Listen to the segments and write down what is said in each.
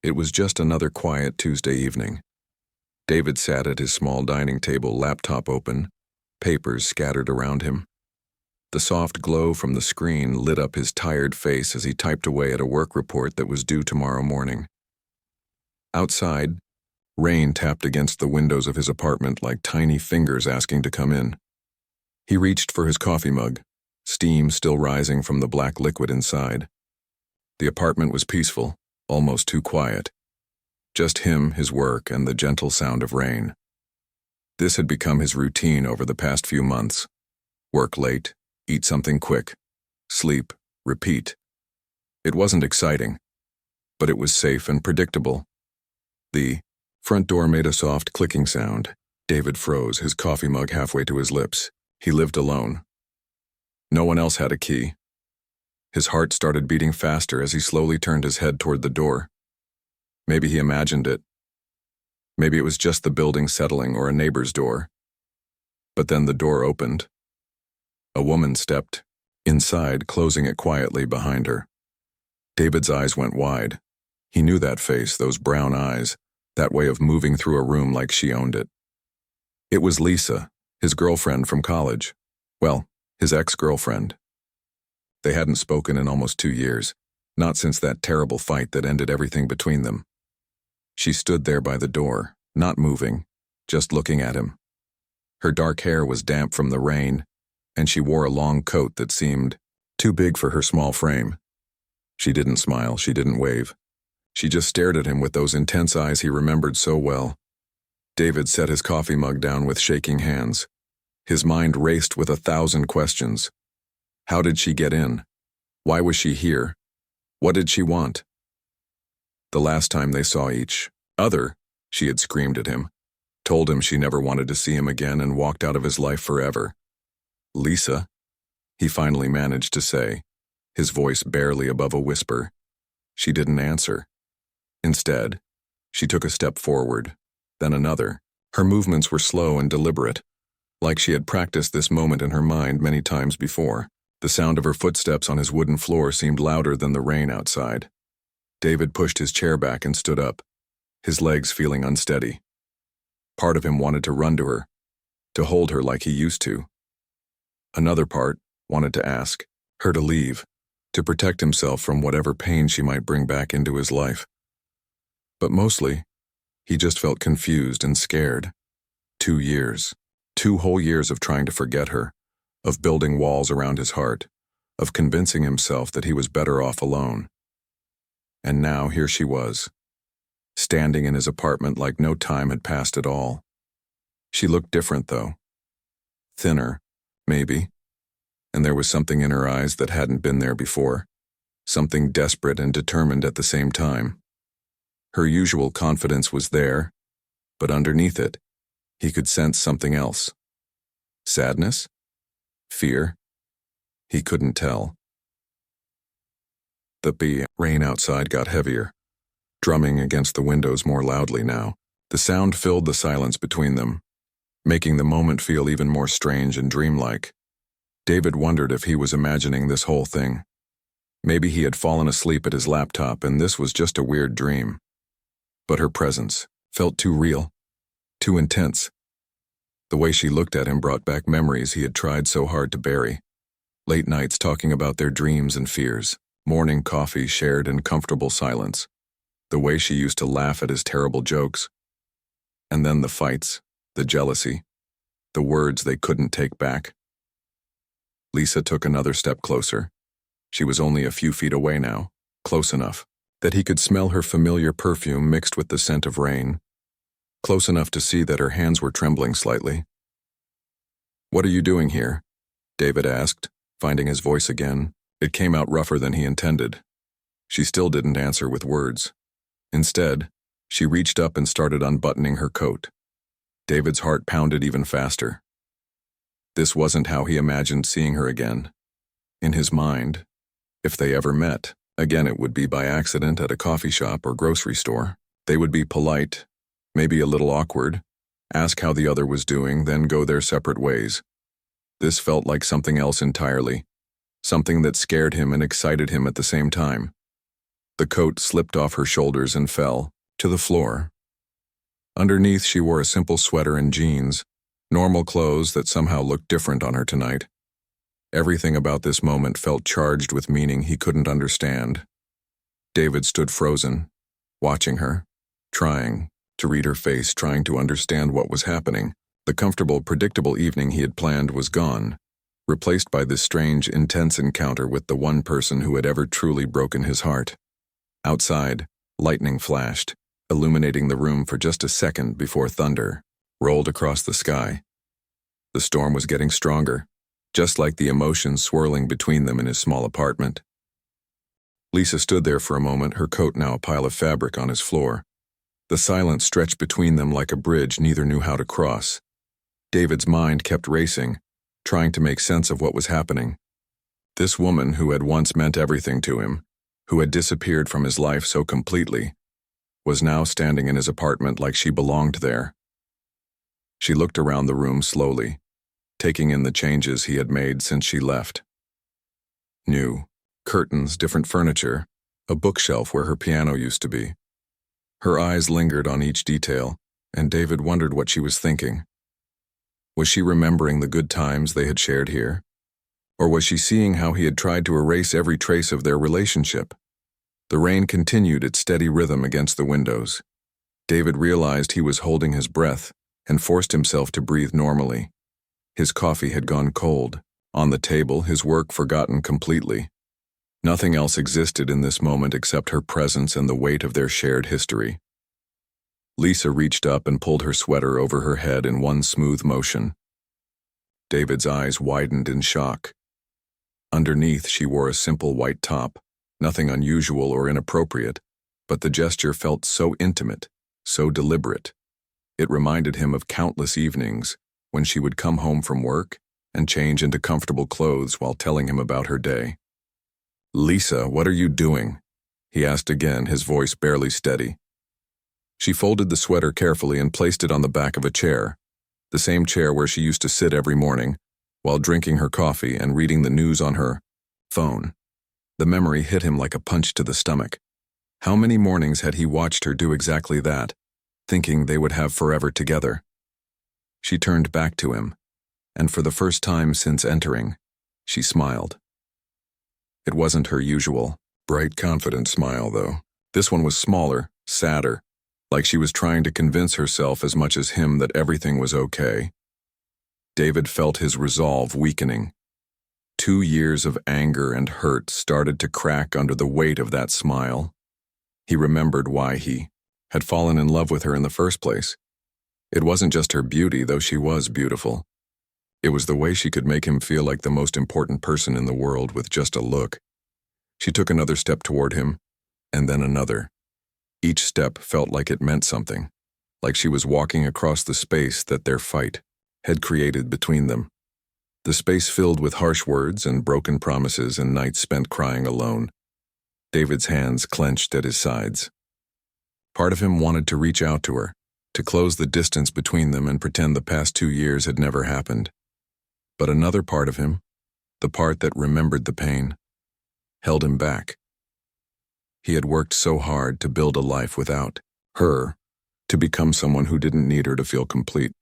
It was just another quiet Tuesday evening. David sat at his small dining table, laptop open, papers scattered around him. The soft glow from the screen lit up his tired face as he typed away at a work report that was due tomorrow morning. Outside, rain tapped against the windows of his apartment like tiny fingers asking to come in. He reached for his coffee mug, steam still rising from the black liquid inside. The apartment was peaceful, almost too quiet. Just him, his work, and the gentle sound of rain. This had become his routine over the past few months. Work late, eat something quick, sleep, repeat. It wasn't exciting, but it was safe and predictable. The front door made a soft clicking sound. David froze, his coffee mug halfway to his lips. He lived alone. No one else had a key. His heart started beating faster as he slowly turned his head toward the door. Maybe he imagined it. Maybe it was just the building settling or a neighbor's door. But then the door opened. A woman stepped inside, closing it quietly behind her. David's eyes went wide. He knew that face, those brown eyes, that way of moving through a room like she owned it. It was Lisa, his girlfriend from college. Well, his ex-girlfriend. They hadn't spoken in almost 2 years, not since that terrible fight that ended everything between them. She stood there by the door, not moving, just looking at him. Her dark hair was damp from the rain, and she wore a long coat that seemed too big for her small frame. She didn't smile, she didn't wave. She just stared at him with those intense eyes he remembered so well. David set his coffee mug down with shaking hands. His mind raced with 1,000 questions. How did she get in? Why was she here? What did she want? The last time they saw each other, she had screamed at him, told him she never wanted to see him again, and walked out of his life forever. Lisa, he finally managed to say, his voice barely above a whisper. She didn't answer. Instead, she took a step forward, then another. Her movements were slow and deliberate, like she had practiced this moment in her mind many times before. The sound of her footsteps on his wooden floor seemed louder than the rain outside. David pushed his chair back and stood up, his legs feeling unsteady. Part of him wanted to run to her, to hold her like he used to. Another part wanted to ask her to leave, to protect himself from whatever pain she might bring back into his life. But mostly, he just felt confused and scared. 2 years, 2 whole years of trying to forget her, of building walls around his heart, of convincing himself that he was better off alone. And now here she was, standing in his apartment like no time had passed at all. She looked different, though. Thinner, maybe, and there was something in her eyes that hadn't been there before, something desperate and determined at the same time. Her usual confidence was there, but underneath it, he could sense something else. Sadness? Fear? He couldn't tell. The rain outside got heavier, drumming against the windows more loudly now. The sound filled the silence between them, making the moment feel even more strange and dreamlike. David wondered if he was imagining this whole thing. Maybe he had fallen asleep at his laptop and this was just a weird dream. But her presence felt too real, too intense. The way she looked at him brought back memories he had tried so hard to bury. Late nights talking about their dreams and fears, morning coffee shared in comfortable silence. The way she used to laugh at his terrible jokes. And then the fights, the jealousy, the words they couldn't take back. Lisa took another step closer. She was only a few feet away now, close enough that he could smell her familiar perfume mixed with the scent of rain, close enough to see that her hands were trembling slightly. "What are you doing here?" David asked, finding his voice again. It came out rougher than he intended. She still didn't answer with words. Instead, she reached up and started unbuttoning her coat. David's heart pounded even faster. This wasn't how he imagined seeing her again. In his mind, if they ever met, again it would be by accident at a coffee shop or grocery store. They would be polite, maybe a little awkward, ask how the other was doing, then go their separate ways. This felt like something else entirely, something that scared him and excited him at the same time. The coat slipped off her shoulders and fell to the floor. Underneath, she wore a simple sweater and jeans, normal clothes that somehow looked different on her tonight. Everything about this moment felt charged with meaning he couldn't understand. David stood frozen, watching her, trying to read her face, trying to understand what was happening. The comfortable, predictable evening he had planned was gone, replaced by this strange, intense encounter with the one person who had ever truly broken his heart. Outside, lightning flashed, illuminating the room for just a second before thunder rolled across the sky. The storm was getting stronger, just like the emotions swirling between them in his small apartment. Lisa stood there for a moment, her coat now a pile of fabric on his floor. The silence stretched between them like a bridge neither knew how to cross. David's mind kept racing, trying to make sense of what was happening. This woman who had once meant everything to him, who had disappeared from his life so completely, was now standing in his apartment like she belonged there. She looked around the room slowly, taking in the changes he had made since she left. New curtains, different furniture, a bookshelf where her piano used to be. Her eyes lingered on each detail, and David wondered what she was thinking. Was she remembering the good times they had shared here? Or was she seeing how he had tried to erase every trace of their relationship? The rain continued its steady rhythm against the windows. David realized he was holding his breath and forced himself to breathe normally. His coffee had gone cold. On the table, his work forgotten completely. Nothing else existed in this moment except her presence and the weight of their shared history. Lisa reached up and pulled her sweater over her head in one smooth motion. David's eyes widened in shock. Underneath, she wore a simple white top, nothing unusual or inappropriate, but the gesture felt so intimate, so deliberate. It reminded him of countless evenings when she would come home from work and change into comfortable clothes while telling him about her day. "Lisa, what are you doing?" he asked again, his voice barely steady. She folded the sweater carefully and placed it on the back of a chair, the same chair where she used to sit every morning, while drinking her coffee and reading the news on her phone. The memory hit him like a punch to the stomach. How many mornings had he watched her do exactly that, thinking they would have forever together? She turned back to him, and for the first time since entering, she smiled. It wasn't her usual, bright, confident smile, though. This one was smaller, sadder, like she was trying to convince herself as much as him that everything was okay. David felt his resolve weakening. 2 years of anger and hurt started to crack under the weight of that smile. He remembered why he had fallen in love with her in the first place. It wasn't just her beauty, though she was beautiful. It was the way she could make him feel like the most important person in the world with just a look. She took another step toward him, and then another. Each step felt like it meant something, like she was walking across the space that their fight had created between them. The space filled with harsh words and broken promises and nights spent crying alone. David's hands clenched at his sides. Part of him wanted to reach out to her, to close the distance between them and pretend the past 2 years had never happened. But another part of him, the part that remembered the pain, held him back. He had worked so hard to build a life without her, to become someone who didn't need her to feel complete.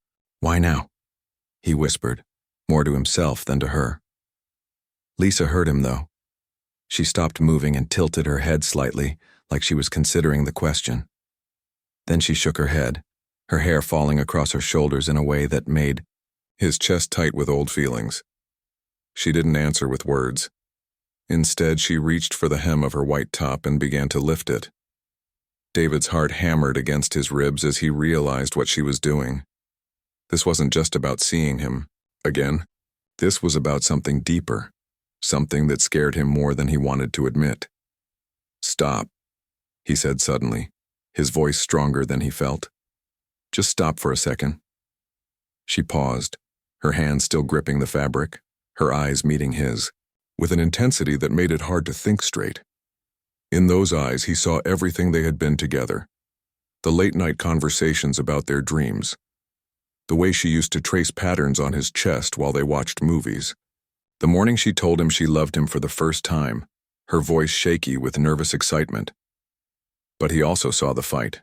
"Why now?" he whispered, more to himself than to her. Lisa heard him, though. She stopped moving and tilted her head slightly, like she was considering the question. Then she shook her head, her hair falling across her shoulders in a way that made his chest tight with old feelings. She didn't answer with words. Instead, she reached for the hem of her white top and began to lift it. David's heart hammered against his ribs as he realized what she was doing. This wasn't just about seeing him again. This was about something deeper, something that scared him more than he wanted to admit. "Stop," he said suddenly, his voice stronger than he felt. "Just stop for a second." She paused, her hands still gripping the fabric, her eyes meeting his, with an intensity that made it hard to think straight. In those eyes, he saw everything they had been together. The late-night conversations about their dreams. The way she used to trace patterns on his chest while they watched movies. The morning she told him she loved him for the first time, her voice shaky with nervous excitement. But he also saw the fight.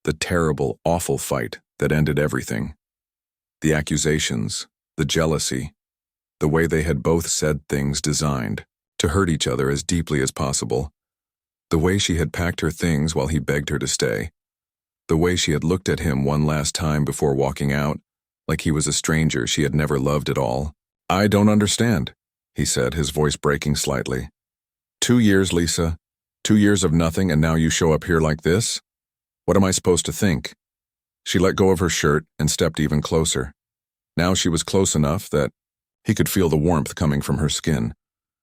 The terrible, awful fight that ended everything. The accusations, the jealousy, the way they had both said things designed to hurt each other as deeply as possible, the way she had packed her things while he begged her to stay, the way she had looked at him one last time before walking out, like he was a stranger she had never loved at all. "I don't understand," he said, his voice breaking slightly. 2 years, Lisa. 2 years of nothing, and now you show up here like this? What am I supposed to think? She let go of her shirt and stepped even closer. Now she was close enough that he could feel the warmth coming from her skin,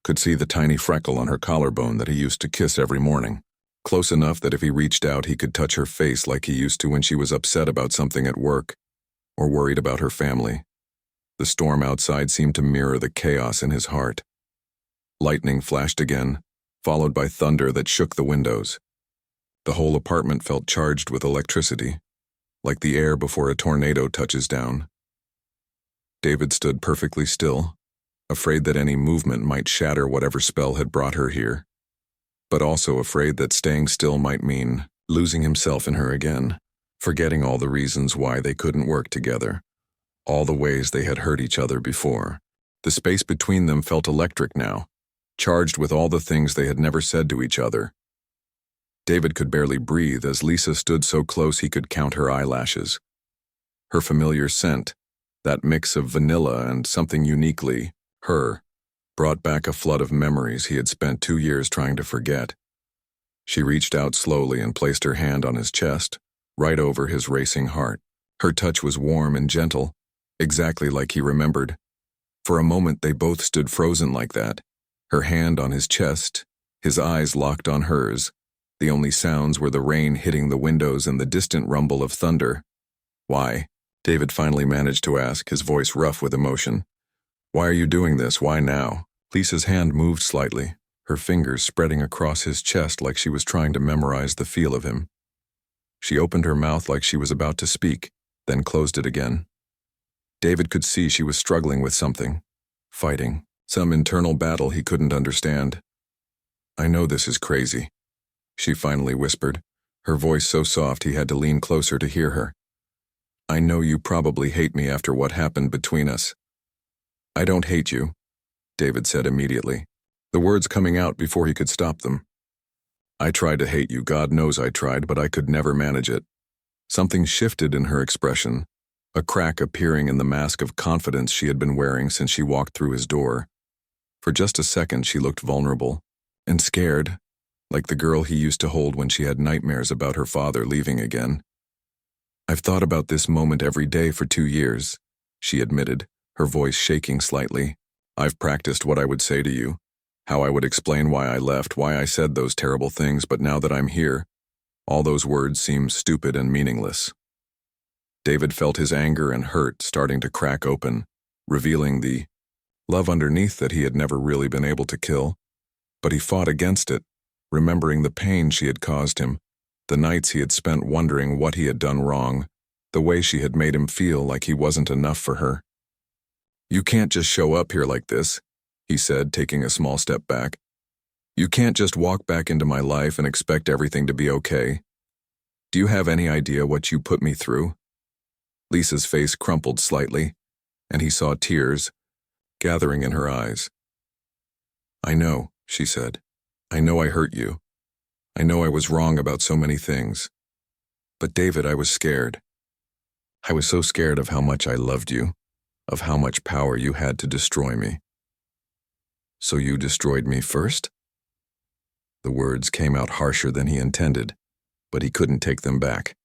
could see the tiny freckle on her collarbone that he used to kiss every morning. Close enough that if he reached out, he could touch her face like he used to when she was upset about something at work or worried about her family. The storm outside seemed to mirror the chaos in his heart. Lightning flashed again, followed by thunder that shook the windows. The whole apartment felt charged with electricity, like the air before a tornado touches down. David stood perfectly still, afraid that any movement might shatter whatever spell had brought her here, but also afraid that staying still might mean losing himself in her again, forgetting all the reasons why they couldn't work together, all the ways they had hurt each other before. The space between them felt electric now, charged with all the things they had never said to each other. David could barely breathe as Lisa stood so close he could count her eyelashes. Her familiar scent, that mix of vanilla and something uniquely her, brought back a flood of memories he had spent 2 years trying to forget. She reached out slowly and placed her hand on his chest, right over his racing heart. Her touch was warm and gentle, exactly like he remembered. For a moment they both stood frozen like that, her hand on his chest, his eyes locked on hers. The only sounds were the rain hitting the windows and the distant rumble of thunder. "Why?" David finally managed to ask, his voice rough with emotion. "Why are you doing this? Why now?" Lisa's hand moved slightly, her fingers spreading across his chest like she was trying to memorize the feel of him. She opened her mouth like she was about to speak, then closed it again. David could see she was struggling with something, fighting, some internal battle he couldn't understand. "I know this is crazy," she finally whispered, her voice so soft he had to lean closer to hear her. "I know you probably hate me after what happened between us." "I don't hate you," David said immediately, the words coming out before he could stop them. "I tried to hate you, God knows I tried, but I could never manage it." Something shifted in her expression, a crack appearing in the mask of confidence she had been wearing since she walked through his door. For just a second she looked vulnerable and scared, like the girl he used to hold when she had nightmares about her father leaving again. "I've thought about this moment every day for 2 years, she admitted, her voice shaking slightly. "I've practiced what I would say to you, how I would explain why I left, why I said those terrible things, but now that I'm here, all those words seem stupid and meaningless." David felt his anger and hurt starting to crack open, revealing the love underneath that he had never really been able to kill. But he fought against it, remembering the pain she had caused him, the nights he had spent wondering what he had done wrong, the way she had made him feel like he wasn't enough for her. "You can't just show up here like this," he said, taking a small step back. "You can't just walk back into my life and expect everything to be okay. Do you have any idea what you put me through?" Lisa's face crumpled slightly, and he saw tears gathering in her eyes. "I know," she said. "I know I hurt you. I know I was wrong about so many things. But David, I was scared. I was so scared of how much I loved you, of how much power you had to destroy me." "So you destroyed me first?" The words came out harsher than he intended, but he couldn't take them back.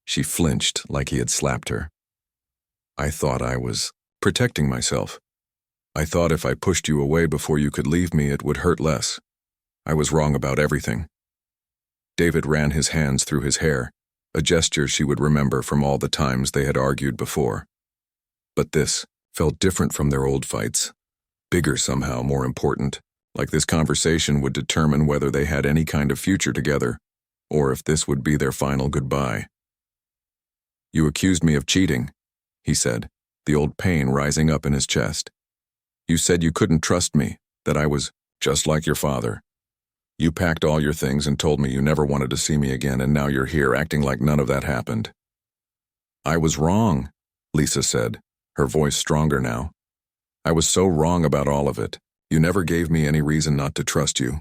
She flinched like he had slapped her. "I thought I was protecting myself. I thought if I pushed you away before you could leave me, it would hurt less. I was wrong about everything." David ran his hands through his hair, a gesture she would remember from all the times they had argued before. But this felt different from their old fights, bigger somehow, more important, like this conversation would determine whether they had any kind of future together, or if this would be their final goodbye. "You accused me of cheating," he said, the old pain rising up in his chest. "You said you couldn't trust me, that I was just like your father. You packed all your things and told me you never wanted to see me again, and now you're here acting like none of that happened." "I was wrong," Lisa said, her voice stronger now. "I was so wrong about all of it. You never gave me any reason not to trust you.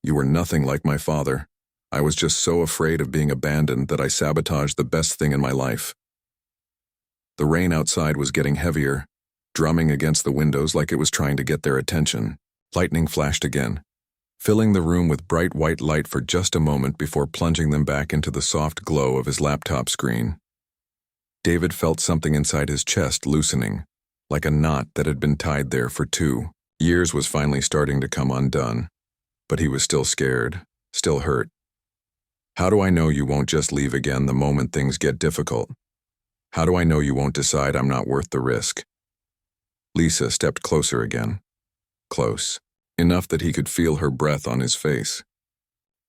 You were nothing like my father. I was just so afraid of being abandoned that I sabotaged the best thing in my life." The rain outside was getting heavier, drumming against the windows like it was trying to get their attention. Lightning flashed again, filling the room with bright white light for just a moment before plunging them back into the soft glow of his laptop screen. David felt something inside his chest loosening, like a knot that had been tied there for 2 years was finally starting to come undone. But he was still scared, still hurt. "How do I know you won't just leave again the moment things get difficult? How do I know you won't decide I'm not worth the risk?" Lisa stepped closer again. Close. Enough that he could feel her breath on his face.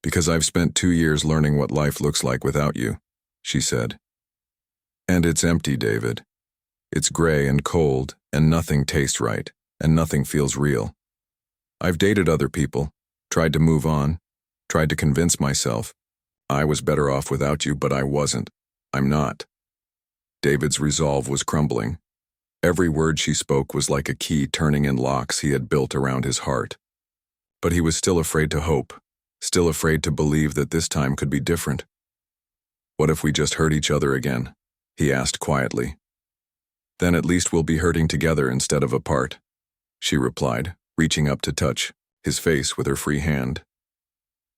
"Because I've spent 2 years learning what life looks like without you," she said. "And it's empty, David. It's gray and cold, and nothing tastes right, and nothing feels real. I've dated other people, tried to move on, tried to convince myself I was better off without you, but I wasn't. I'm not." David's resolve was crumbling. Every word she spoke was like a key turning in locks he had built around his heart. But he was still afraid to hope, still afraid to believe that this time could be different. "What if we just hurt each other again?" he asked quietly. "Then at least we'll be hurting together instead of apart," she replied, reaching up to touch his face with her free hand.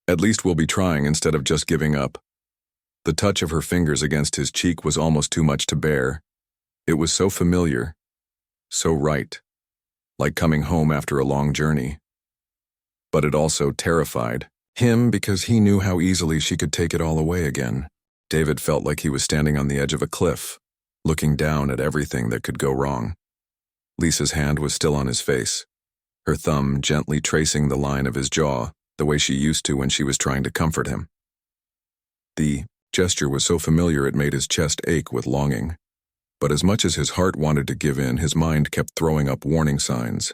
"At least we'll be trying instead of just giving up." The touch of her fingers against his cheek was almost too much to bear. It was so familiar, so right, like coming home after a long journey. But it also terrified him because he knew how easily she could take it all away again. David felt like he was standing on the edge of a cliff, looking down at everything that could go wrong. Lisa's hand was still on his face, her thumb gently tracing the line of his jaw, the way she used to when she was trying to comfort him. The gesture was so familiar it made his chest ache with longing. But as much as his heart wanted to give in, his mind kept throwing up warning signs.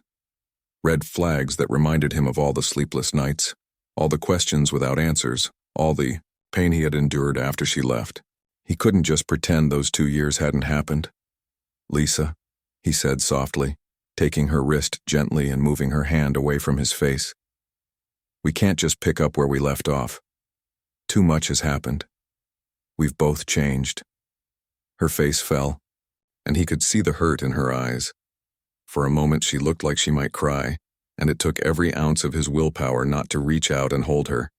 Red flags that reminded him of all the sleepless nights, all the questions without answers, all the pain he had endured after she left. He couldn't just pretend those 2 years hadn't happened. "Lisa," he said softly, taking her wrist gently and moving her hand away from his face. "We can't just pick up where we left off. Too much has happened. We've both changed." Her face fell, and he could see the hurt in her eyes. For a moment she looked like she might cry, and it took every ounce of his willpower not to reach out and hold her.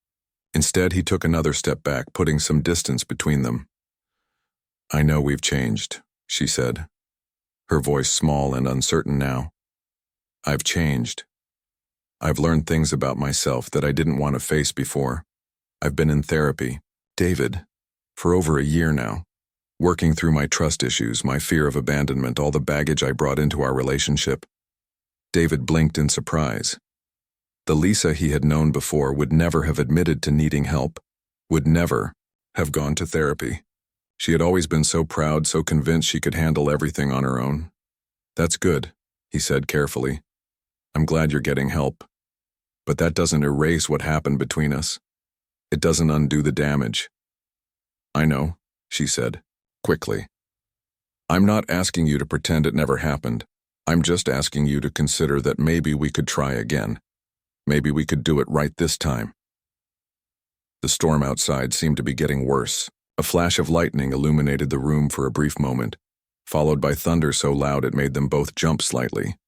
Instead, he took another step back, putting some distance between them. "I know we've changed," she said, her voice small and uncertain now. "I've changed. I've learned things about myself that I didn't want to face before. I've been in therapy, David, for over a year now, working through my trust issues, my fear of abandonment, all the baggage I brought into our relationship." David blinked in surprise. The Lisa he had known before would never have admitted to needing help, would never have gone to therapy. She had always been so proud, so convinced she could handle everything on her own. "That's good," he said carefully. "I'm glad you're getting help. But that doesn't erase what happened between us. It doesn't undo the damage." "I know," she said, quickly. "I'm not asking you to pretend it never happened. I'm just asking you to consider that maybe we could try again. Maybe we could do it right this time." The storm outside seemed to be getting worse. A flash of lightning illuminated the room for a brief moment, followed by thunder so loud it made them both jump slightly.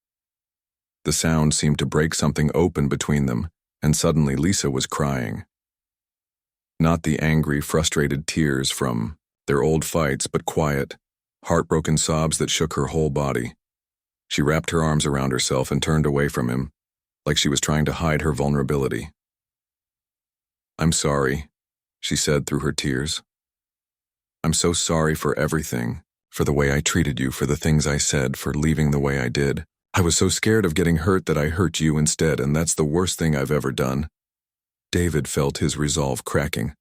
The sound seemed to break something open between them, and suddenly Lisa was crying. Not the angry, frustrated tears from their old fights, but quiet, heartbroken sobs that shook her whole body. She wrapped her arms around herself and turned away from him, like she was trying to hide her vulnerability. "I'm sorry," she said through her tears. "I'm so sorry for everything, for the way I treated you, for the things I said, for leaving the way I did. I was so scared of getting hurt that I hurt you instead, and that's the worst thing I've ever done." David felt his resolve cracking.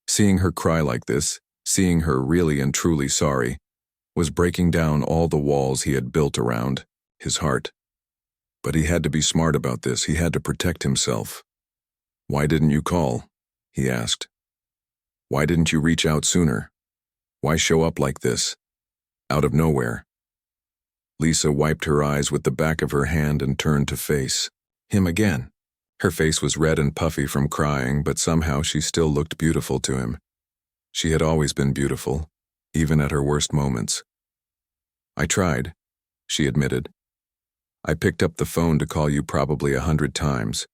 Seeing her cry like this, seeing her really and truly sorry, was breaking down all the walls he had built around his heart. But he had to be smart about this. He had to protect himself. "Why didn't you call?" he asked. "Why didn't you reach out sooner? Why show up like this? Out of nowhere?" Lisa wiped her eyes with the back of her hand and turned to face him again. Her face was red and puffy from crying, but somehow she still looked beautiful to him. She had always been beautiful, even at her worst moments. "I tried," she admitted. "I picked up the phone to call you probably 100 times.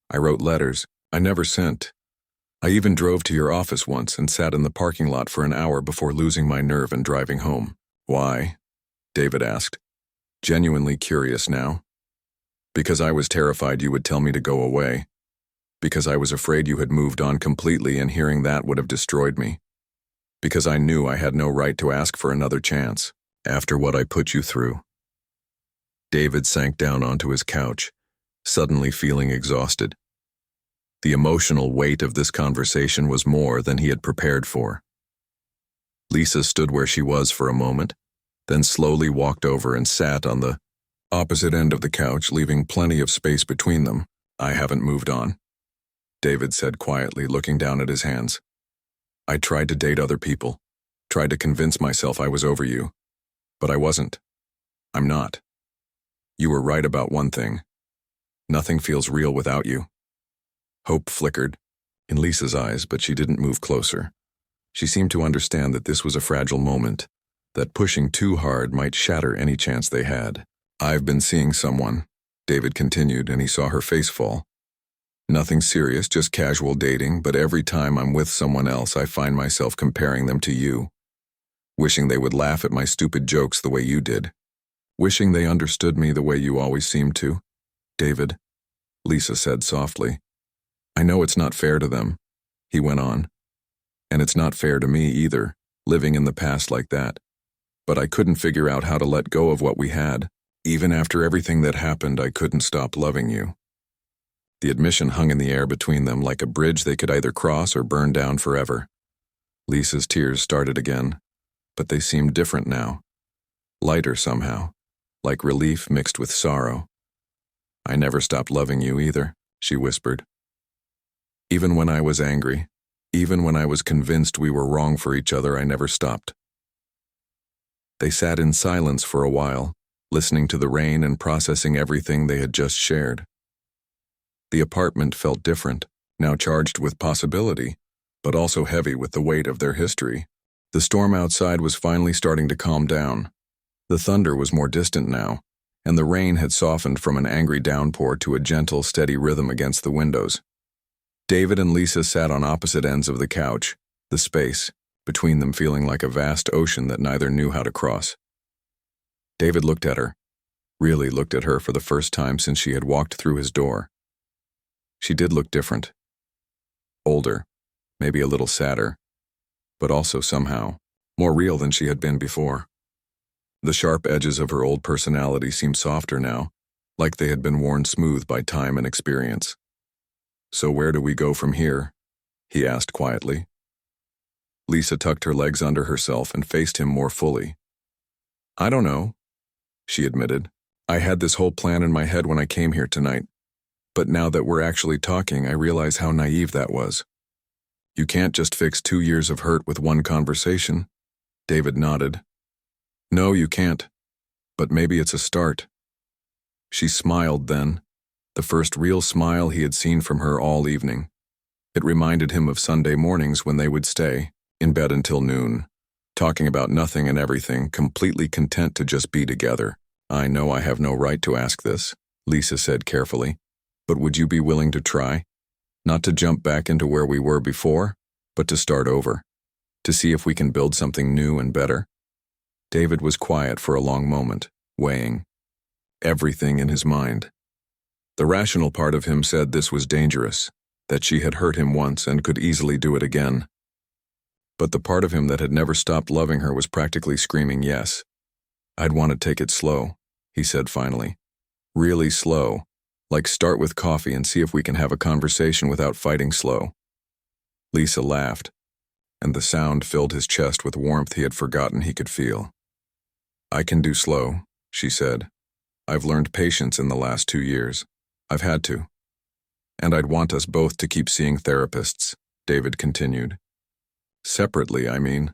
I wrote letters I never sent. I even drove to your office once and sat in the parking lot for an hour before losing my nerve and driving home." "Why?" David asked, genuinely curious now. "Because I was terrified you would tell me to go away. Because I was afraid you had moved on completely and hearing that would have destroyed me. Because I knew I had no right to ask for another chance, after what I put you through." David sank down onto his couch, suddenly feeling exhausted. The emotional weight of this conversation was more than he had prepared for. Lisa stood where she was for a moment, then slowly walked over and sat on the opposite end of the couch, leaving plenty of space between them. "I haven't moved on," David said quietly, looking down at his hands. "I tried to date other people, tried to convince myself I was over you, but I wasn't. I'm not. You were right about one thing. Nothing feels real without you." Hope flickered in Lisa's eyes, but she didn't move closer. She seemed to understand that this was a fragile moment, that pushing too hard might shatter any chance they had. "I've been seeing someone," David continued, and he saw her face fall. "Nothing serious, just casual dating, but every time I'm with someone else I find myself comparing them to you. Wishing they would laugh at my stupid jokes the way you did. Wishing they understood me the way you always seemed to." "David," Lisa said softly. "I know it's not fair to them," he went on. "And it's not fair to me either, living in the past like that. But I couldn't figure out how to let go of what we had. Even after everything that happened, I couldn't stop loving you." The admission hung in the air between them like a bridge they could either cross or burn down forever. Lisa's tears started again, but they seemed different now. Lighter somehow, like relief mixed with sorrow. "I never stopped loving you either," she whispered. "Even when I was angry, even when I was convinced we were wrong for each other, I never stopped." They sat in silence for a while, listening to the rain and processing everything they had just shared. The apartment felt different, now charged with possibility, but also heavy with the weight of their history. The storm outside was finally starting to calm down. The thunder was more distant now, and the rain had softened from an angry downpour to a gentle, steady rhythm against the windows. David and Lisa sat on opposite ends of the couch, the space between them feeling like a vast ocean that neither knew how to cross. David looked at her, really looked at her for the first time since she had walked through his door. She did look different. Older, maybe a little sadder, but also somehow more real than she had been before. The sharp edges of her old personality seemed softer now, like they had been worn smooth by time and experience. "So where do we go from here?" he asked quietly. Lisa tucked her legs under herself and faced him more fully. "I don't know," she admitted. "I had this whole plan in my head when I came here tonight. But now that we're actually talking, I realize how naive that was. You can't just fix 2 years of hurt with one conversation." David nodded. "No, you can't. But maybe it's a start." She smiled then, the first real smile he had seen from her all evening. It reminded him of Sunday mornings when they would stay in bed until noon, talking about nothing and everything, completely content to just be together. "I know I have no right to ask this," Lisa said carefully. "But would you be willing to try? Not to jump back into where we were before, but to start over, to see if we can build something new and better?" David was quiet for a long moment, weighing everything in his mind. The rational part of him said this was dangerous, that she had hurt him once and could easily do it again. But the part of him that had never stopped loving her was practically screaming yes. "I'd want to take it slow," he said finally. "Really slow. Like start with coffee and see if we can have a conversation without fighting slow." Lisa laughed, and the sound filled his chest with warmth he had forgotten he could feel. "I can do slow," she said. "I've learned patience in the last 2 years. I've had to." And I'd want us both to keep seeing therapists, David continued. Separately, I mean.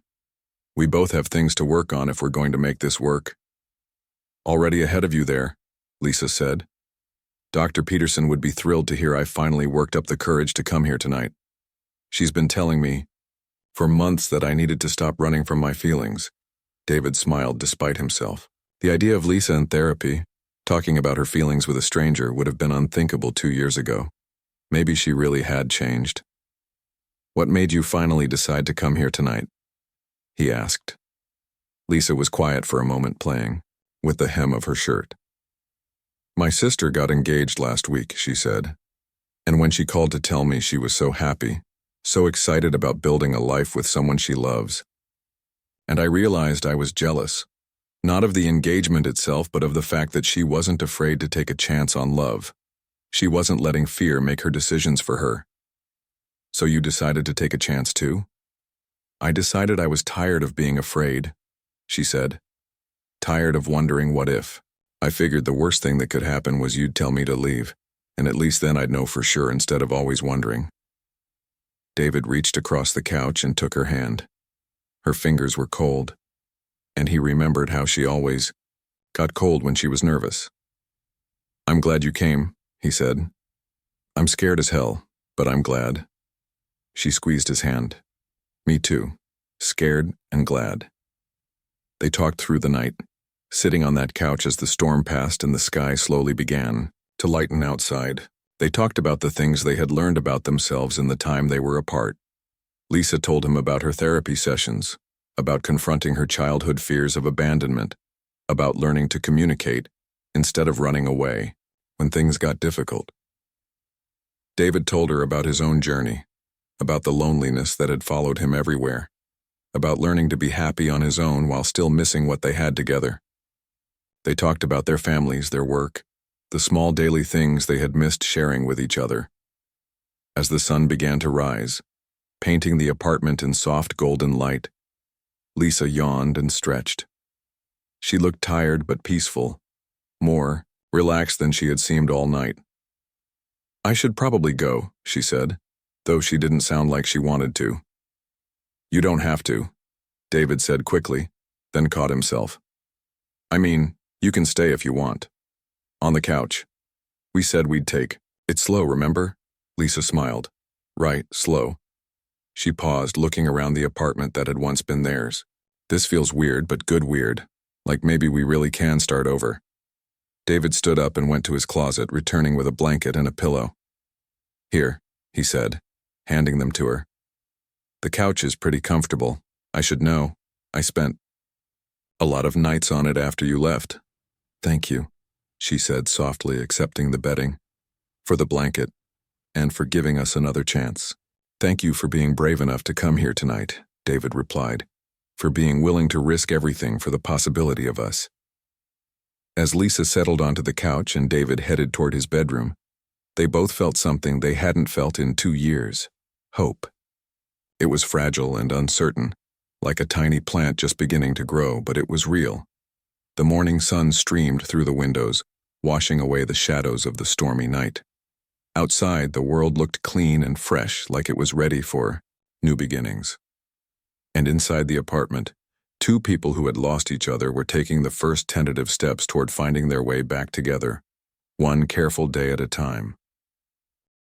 We both have things to work on if we're going to make this work. Already ahead of you there, Lisa said. Dr. Peterson would be thrilled to hear I finally worked up the courage to come here tonight. She's been telling me for months that I needed to stop running from my feelings. David smiled despite himself. The idea of Lisa in therapy, talking about her feelings with a stranger, would have been unthinkable 2 years ago. Maybe she really had changed. What made you finally decide to come here tonight? He asked. Lisa was quiet for a moment, playing with the hem of her shirt. My sister got engaged last week, she said, and when she called to tell me, she was so happy, so excited about building a life with someone she loves. And I realized I was jealous, not of the engagement itself, but of the fact that she wasn't afraid to take a chance on love. She wasn't letting fear make her decisions for her. So you decided to take a chance too? I decided I was tired of being afraid, she said. Tired of wondering what if. I figured the worst thing that could happen was you'd tell me to leave, and at least then I'd know for sure instead of always wondering. David reached across the couch and took her hand. Her fingers were cold, and he remembered how she always got cold when she was nervous. I'm glad you came, he said. I'm scared as hell, but I'm glad. She squeezed his hand. Me too, scared and glad. They talked through the night, sitting on that couch as the storm passed and the sky slowly began to lighten outside. They talked about the things they had learned about themselves in the time they were apart. Lisa told him about her therapy sessions, about confronting her childhood fears of abandonment, about learning to communicate instead of running away when things got difficult. David told her about his own journey, about the loneliness that had followed him everywhere, about learning to be happy on his own while still missing what they had together. They talked about their families, their work, the small daily things they had missed sharing with each other. As the sun began to rise, painting the apartment in soft golden light, Lisa yawned and stretched. She looked tired but peaceful, more relaxed than she had seemed all night. I should probably go, she said, though she didn't sound like she wanted to. You don't have to, David said quickly, then caught himself. I mean, you can stay if you want. On the couch. We said we'd take it slow, remember? Lisa smiled. Right, slow. She paused, looking around the apartment that had once been theirs. This feels weird, but good weird. Like maybe we really can start over. David stood up and went to his closet, returning with a blanket and a pillow. Here, he said, handing them to her. The couch is pretty comfortable. I should know. I spent a lot of nights on it after you left. Thank you, she said softly, accepting the bedding, for the blanket, and for giving us another chance. Thank you for being brave enough to come here tonight, David replied, for being willing to risk everything for the possibility of us. As Lisa settled onto the couch and David headed toward his bedroom, they both felt something they hadn't felt in 2 years: hope. It was fragile and uncertain, like a tiny plant just beginning to grow, but it was real. The morning sun streamed through the windows, washing away the shadows of the stormy night. Outside, the world looked clean and fresh, like it was ready for new beginnings. And inside the apartment, 2 people who had lost each other were taking the first tentative steps toward finding their way back together, one careful day at a time.